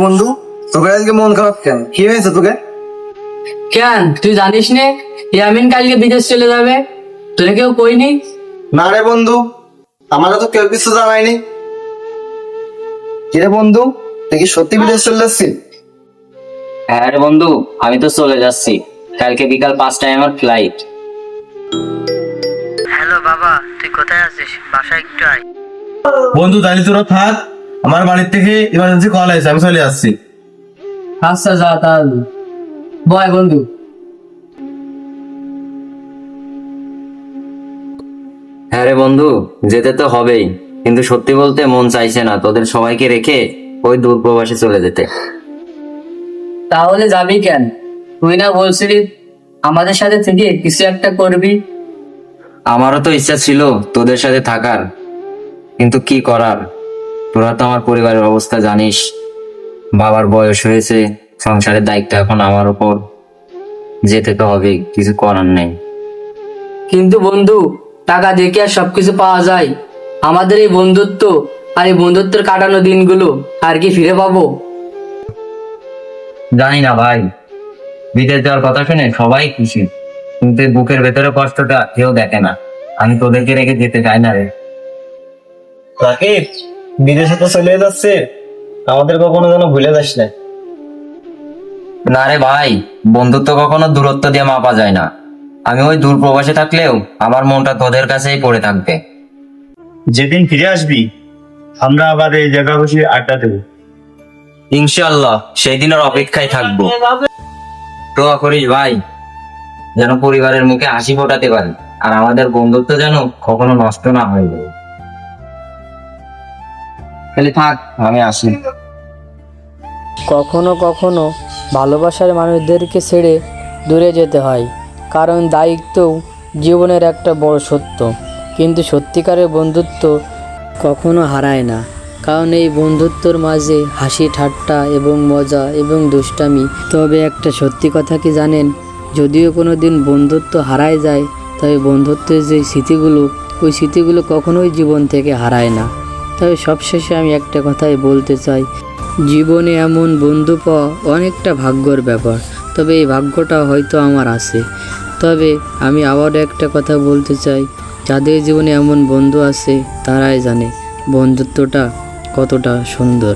বন্ধু, তোকে আজকে মন খারাপ কেন? কি হয়েছে তোকে? কেন তুই জানিস নে ইয়ামিন কালকে বিদেশ চলে যাবে? তোরে কেউ কইনি? না রে বন্ধু, আমারও তো কেউ কিছু জানায়নি। কিরে বন্ধু, তুই কি সত্যি বিদেশ চলে যাচ্ছিস? হ্যাঁ রে বন্ধু, আমি তো চলে যাচ্ছি। কালকে বিকাল 5টায় আমার ফ্লাইট। হ্যালো বাবা, তুই কোথায় আছিস? বাসায় একটু আয়। বন্ধু তাহলে তোরা থাক, আমার বাড়ির থেকে ইমার্জেন্সি কল আছে, আমি চলে আসছি। আচ্ছা যা তাহলে। বয় বন্ধু। হ্যাঁ রে বন্ধু, যেতে তো হবেই, কিন্তু সত্যি বলতে মন চাইছে না তোদের সবাইকে রেখে ওই দূর প্রবাসে চলে যেতে। তাহলে যাবি কেন? তুই না বলছিলি আমাদের সাথে থেকে কিছু একটা করবি? আমারও তো ইচ্ছা ছিল তোদের সাথে থাকার, কিন্তু কি করার, তোরা তো আমার পরিবারের অবস্থা জানিস। বাবার বয়স হয়েছে, সংসারের দায়িত্ব এখন আমার উপর, যেতে তো হবে, কিছু করার নেই। কিন্তু বন্ধু, টাকা দিয়ে কি আর সবকিছু পাওয়া যায়? আমাদের এই বন্ধুত্ব আর এই বন্ধুত্বের কাটানো দিনগুলো আর কি ফিরে পাবো? জানি না ভাই, বিদেশ যাওয়ার কথা শুনে সবাই খুশি, কিন্তু এই বুকের ভেতরে কষ্টটা কেউ দেখে না। আমি তোদেরকে রেখে যেতে চাই না রে। রাকিব, বিদেশে তো চলে যাচ্ছে, আমাদের কখনো যেন ভুলে যাস না। না রে ভাই, বন্ধুত্ব কখনো দূরত্ব দিয়ে মাপা যায় না। আমি ওই দূর প্রবাসে থাকলেও আমার মনটা তোদের কাছেই পড়ে থাকবে। যেদিন ফিরে আসবি আমরা আবার এই জায়গা বসে আড্ডা দেবো। ইনশাআল্লাহ সেই দিনের অপেক্ষায় থাকবো। দোয়া করিস ভাই, যেন পরিবারের মুখে হাসি ফোটাতে পারি, আর আমাদের বন্ধুত্ব যেন কখনো নষ্ট না হয়ে যায়। তাহলে থাক, আমি আসি। কখনো কখনো ভালোবাসার মানুষদেরকে ছেড়ে দূরে যেতে হয়, কারণ দায়িত্বও জীবনের একটা বড় সত্য। কিন্তু সত্যিকারের বন্ধুত্ব কখনো হারায় না, কারণ এই বন্ধুত্বর মাঝে হাসি ঠাট্টা এবং মজা এবং দুষ্টামি। তবে একটা সত্যি কথা কি জানেন? যদিও কোনো দিন বন্ধুত্ব হারায় যায়, তবে বন্ধুত্বের যে স্মৃতিগুলো, ওই স্মৃতিগুলো কখনোই জীবন থেকে হারায় না। তবে সবশেষে আমি একটা কথাই বলতে চাই, জীবনে এমন বন্ধু পাওয়া অনেকটা ভাগ্যর ব্যাপার। তবে এই ভাগ্যটা হয়তো আমার আছে। তবে আমি আবারও একটা কথা বলতে চাই, যাদের জীবনে এমন বন্ধু আছে তারাই জানে বন্ধুত্বটা কতটা সুন্দর।